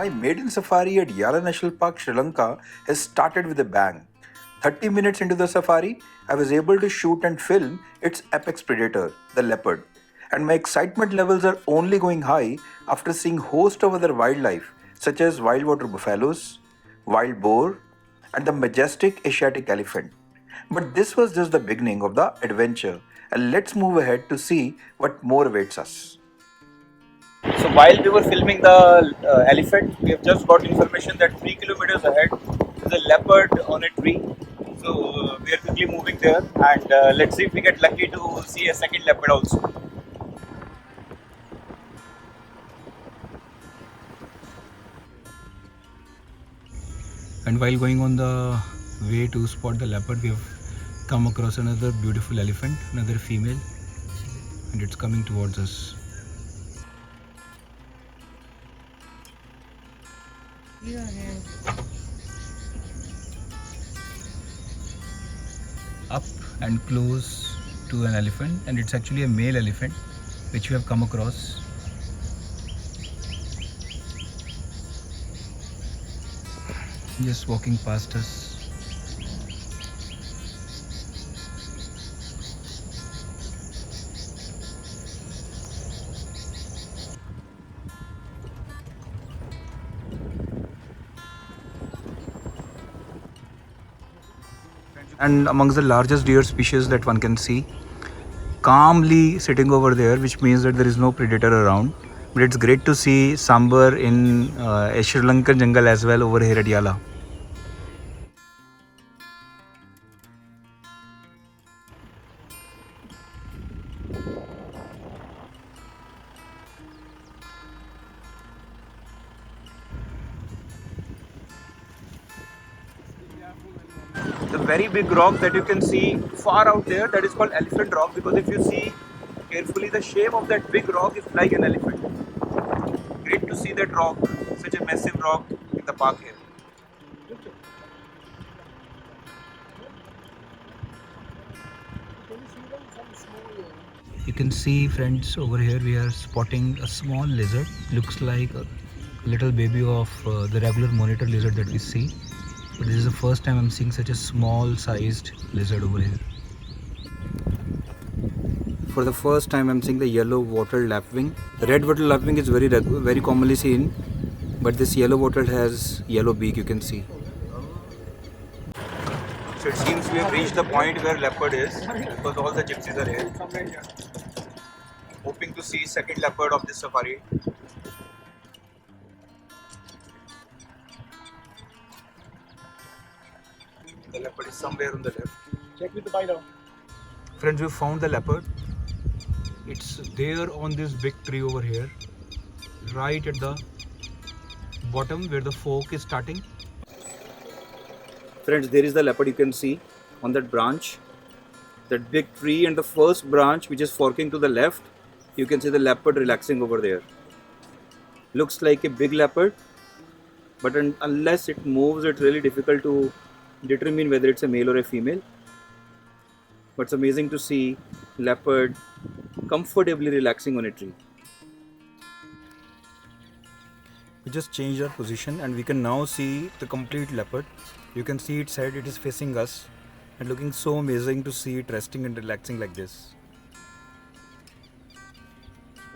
My maiden safari at Yala National Park, Sri Lanka has started with a bang. 30 minutes into the safari, I was able to shoot and film its apex predator, the leopard. And my excitement levels are only going high after seeing host of other wildlife such as wild water buffaloes, wild boar, and the majestic Asiatic elephant. But this was just the beginning of the adventure, and let's move ahead to see what more awaits us. So while we were filming the elephant, we have just got information that 3 kilometers ahead is a leopard on a tree. So we are quickly moving there, and let's see if we get lucky to see a second leopard also. And while going on the way to spot the leopard, we have come across another beautiful elephant, another female, and it's coming towards us. Up and close to an elephant, and it's actually a male elephant which we have come across. Just walking past us. And amongst the largest deer species that one can see, calmly sitting over there, which means that there is no predator around. But it's great to see sambar in a Sri Lankan jungle as well over here at Yala. The very big rock that you can see far out there, that is called elephant rock, because if you see carefully, the shape of that big rock is like an elephant. Great to see that rock, such a massive rock in the park here. You can see, friends, over here we are spotting a small lizard. Looks like a little baby of the regular monitor lizard that we see. But this is the first time I'm seeing such a small sized lizard over here. For the first time I'm seeing the yellow wattled lapwing. The red wattled lapwing is very commonly seen, but this yellow wattled has yellow beak, you can see. So it seems we have reached the point where leopard is, because all the gypsies are here. Hoping to see second leopard of this safari. The leopard is somewhere on the left. Check with the bino. Friends, we found the leopard. It's there on this big tree over here, right at the bottom where the fork is starting. Friends, there is the leopard you can see on that branch. That big tree and the first branch which is forking to the left, you can see the leopard relaxing over there. Looks like a big leopard, but unless it moves, it's really difficult to determine whether it's a male or a female. But it's amazing to see leopard comfortably relaxing on a tree. We just changed our position and we can now see the complete leopard. You can see its head, it is facing us, and looking so amazing to see it resting and relaxing like this.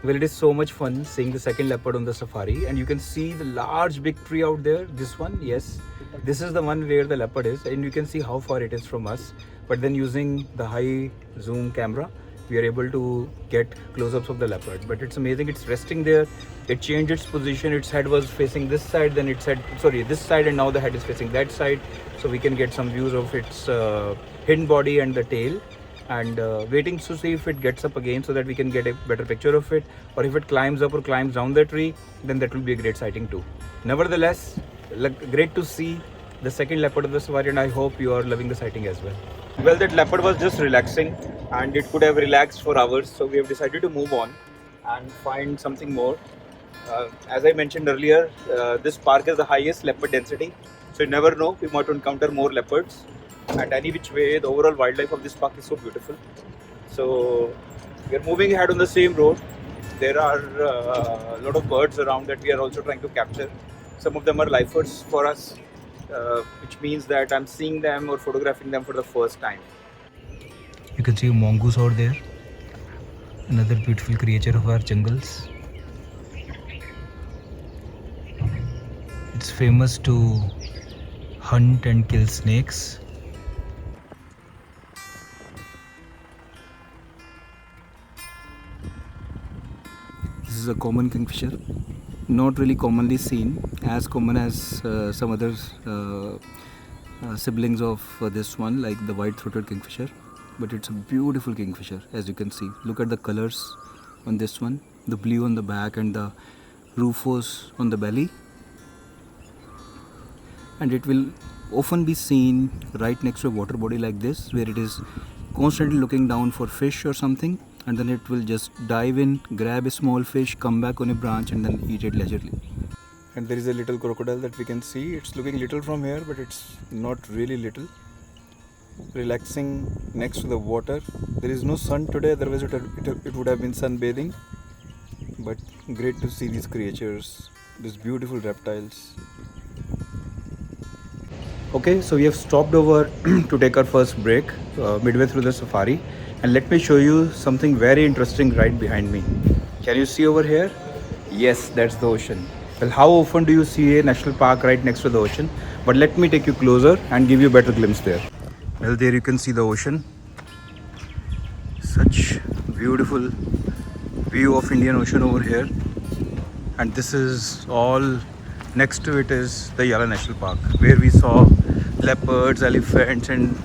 Well, it is so much fun seeing the second leopard on the safari, and you can see the large big tree out there. This one, yes, this is the one where the leopard is, and you can see how far it is from us. But then using the high zoom camera, we are able to get close-ups of the leopard. But it's amazing, it's resting there. It changed its position. Its head was facing this side, then its head, this side, and now the head is facing that side. So we can get some views of its hidden body and the tail, and waiting to see if it gets up again so that we can get a better picture of it, or if it climbs up or climbs down the tree, then that will be a great sighting too. Nevertheless, great to see the second leopard of the safari, and I hope you are loving the sighting as well. Well, that leopard was just relaxing, and it could have relaxed for hours, so we have decided to move on and find something more. As I mentioned earlier, this park is the highest leopard density, so you never know, we might encounter more leopards. And any which way, the overall wildlife of this park is so beautiful. So we are moving ahead on the same road. There are a lot of birds around that we are also trying to capture. Some of them are lifers for us, which means that I'm seeing them or photographing them for the first time. You can see a mongoose out there, another beautiful creature of our jungles. It's famous to hunt and kill snakes. This is a common kingfisher, not really commonly seen, as common as some other siblings of this one, like the white-throated kingfisher. But it's a beautiful kingfisher, as you can see. Look at the colors on this one, the blue on the back and the rufous on the belly. And it will often be seen right next to a water body like this, where it is constantly looking down for fish or something, and then it will just dive in, grab a small fish, come back on a branch and then eat it leisurely. And there is a little crocodile that we can see. It's looking little from here, but it's not really little. Relaxing next to the water. There is no sun today, otherwise it would have been sunbathing. But great to see these creatures, these beautiful reptiles. Okay, so we have stopped over to take our first break midway through the safari, and let me show you something very interesting right behind me. Can you see over here? Yes, that's the ocean. Well, how often do you see a national park right next to the ocean? But let me take you closer and give you a better glimpse there. Well, there you can see the ocean. Such beautiful view of Indian Ocean over here. And this is all, next to it is the Yala National Park, where we saw leopards, elephants and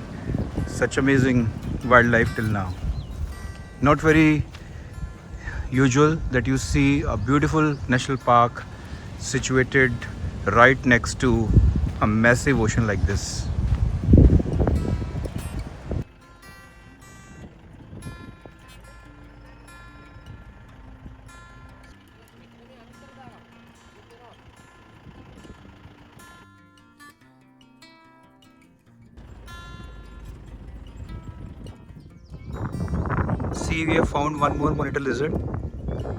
such amazing wildlife till now. Not very usual that you see a beautiful national park situated right next to a massive ocean like this. See, we have found one more monitor lizard.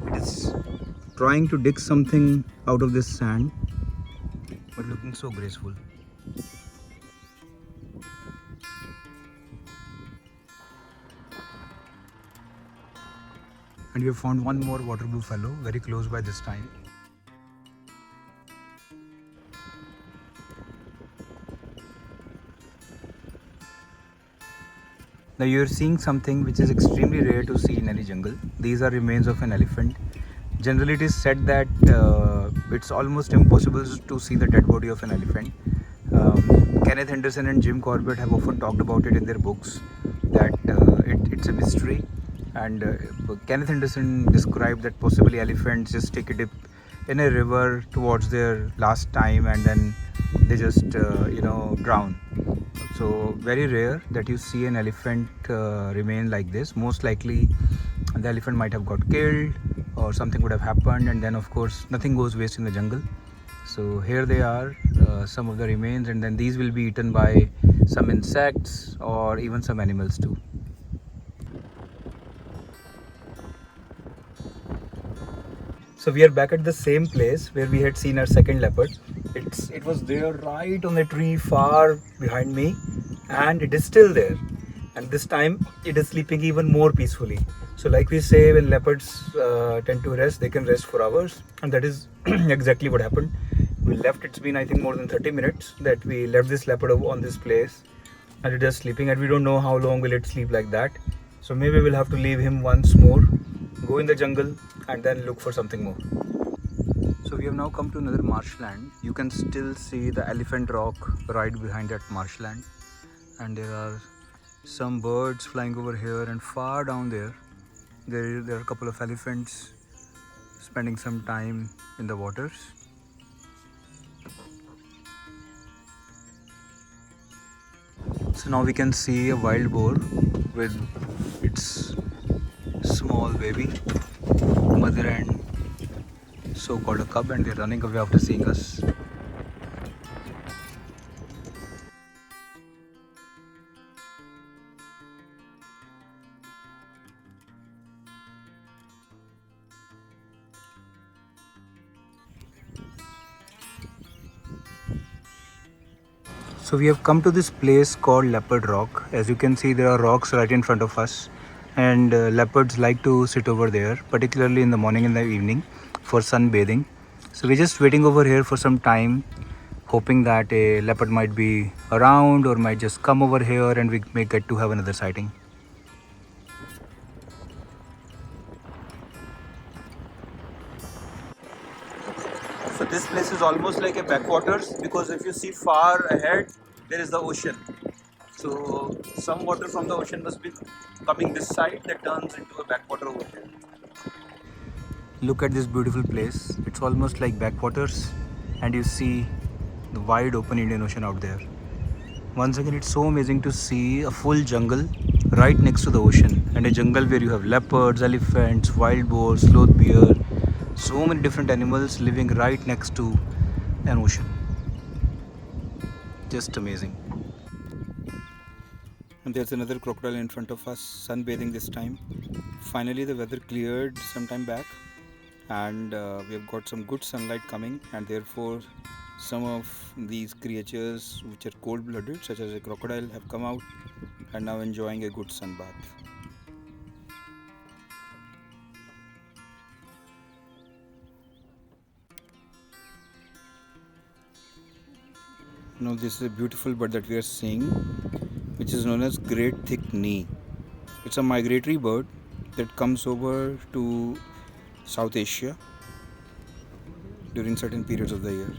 It is trying to dig something out of this sand, but looking so graceful. And we have found one more water buffalo very close by this time. Now you are seeing something which is extremely rare to see in any jungle. These are remains of an elephant. Generally it is said that it's almost impossible to see the dead body of an elephant. Kenneth Henderson and Jim Corbett have often talked about it in their books, that it's a mystery. And Kenneth Henderson described that possibly elephants just take a dip in a river towards their last time and then they just drown. So very rare that you see an elephant remain like this. Most likely the elephant might have got killed or something would have happened, and then of course nothing goes waste in the jungle. So here they are, some of the remains, and then these will be eaten by some insects or even some animals too. So we are back at the same place where we had seen our second leopard. It was there right on the tree far behind me, and it is still there. And this time it is sleeping even more peacefully. So like we say, when leopards tend to rest, they can rest for hours, and that is exactly what happened. We left, it's been I think more than 30 minutes that we left this leopard on this place, and it is sleeping, and we don't know how long will it sleep like that. So maybe we'll have to leave him once more, go in the jungle and then look for something more. So we have now come to another marshland. You can still see the elephant rock right behind that marshland, and there are some birds flying over here, and far down there there are a couple of elephants spending some time in the waters. So now we can see a wild boar with its small baby, mother and so-called a cub, and they're running away after seeing us. So we have come to this place called Leopard Rock. As you can see, there are rocks right in front of us, and leopards like to sit over there, particularly in the morning and the evening for sunbathing. So we're just waiting over here for some time, hoping that a leopard might be around or might just come over here and we may get to have another sighting. So this place is almost like a backwaters, because if you see far ahead, there is the ocean. So some water from the ocean must be coming this side that turns into a backwater over here. Look at this beautiful place. It's almost like backwaters, and you see the wide open Indian Ocean out there. Once again, it's so amazing to see a full jungle right next to the ocean, and a jungle where you have leopards, elephants, wild boars, sloth bear, so many different animals living right next to an ocean. Just amazing. And there's another crocodile in front of us, sunbathing this time. Finally, the weather cleared some time back, and we have got some good sunlight coming, and therefore some of these creatures which are cold-blooded, such as a crocodile, have come out and now enjoying a good sun bath. Now this is a beautiful bird that we are seeing, which is known as great thick knee. It's a migratory bird that comes over to South Asia during certain periods of the year.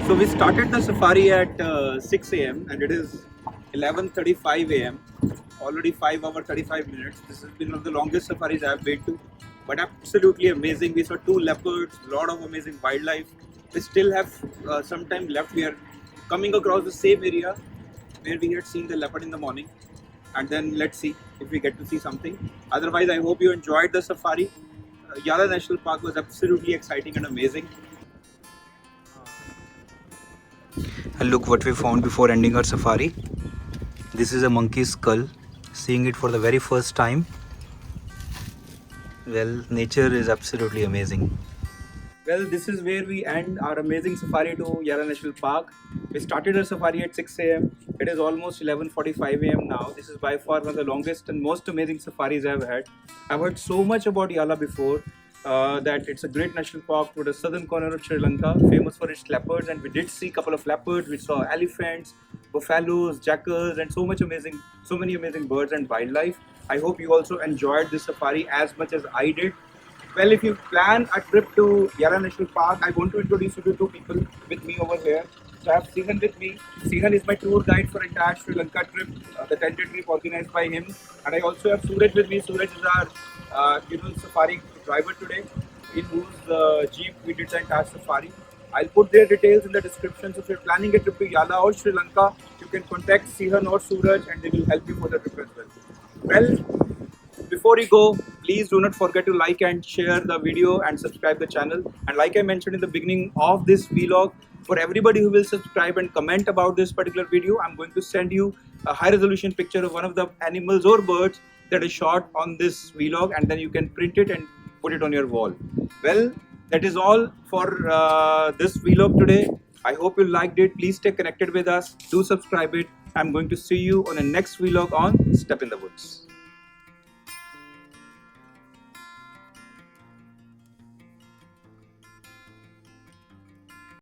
So we started the safari at 6 a.m. and it is 11:35 a.m. Already 5 hours 35 minutes. This has been one of the longest safaris I have been to, but absolutely amazing. We saw 2 leopards, lot of amazing wildlife. We still have some time left. We are coming across the same area where we had seen the leopard in the morning, and then let's see if we get to see something. Otherwise, I hope you enjoyed the safari. Yala National Park was absolutely exciting and amazing. And look what we found before ending our safari. This is a monkey's skull. Seeing it for the very first time. Well, nature is absolutely amazing. Well, this is where we end our amazing safari to Yala National Park. We started our safari at 6 a.m. It is almost 11:45 a.m. now. This is by far one of the longest and most amazing safaris I've had. I've heard so much about Yala before, that it's a great national park to the southern corner of Sri Lanka, famous for its leopards, and we did see a couple of leopards. We saw elephants, buffaloes, jackals, and so many amazing birds and wildlife. I hope you also enjoyed this safari as much as I did. Well, if you plan a trip to Yala National Park, I want to introduce you to 2 people with me over here. So I have Sihan with me. Sihan is my tour guide for entire Sri Lanka trip, the tentative trip organized by him. And I also have Suraj with me. Suraj is our safari driver today, in whose jeep we did the entire safari. I'll put their details in the description. So if you're planning a trip to Yala or Sri Lanka, you can contact Sihan or Suraj and they will help you for the trip as well. Well, before you go, please do not forget to like and share the video and subscribe the channel. And like I mentioned in the beginning of this vlog, for everybody who will subscribe and comment about this particular video, I'm going to send you a high resolution picture of one of the animals or birds that is shot on this vlog, and then you can print it and put it on your wall. Well, that is all for this vlog today. I hope you liked it. Please stay connected with us. Do subscribe it. I'm going to see you on the next vlog on Step in the Woods.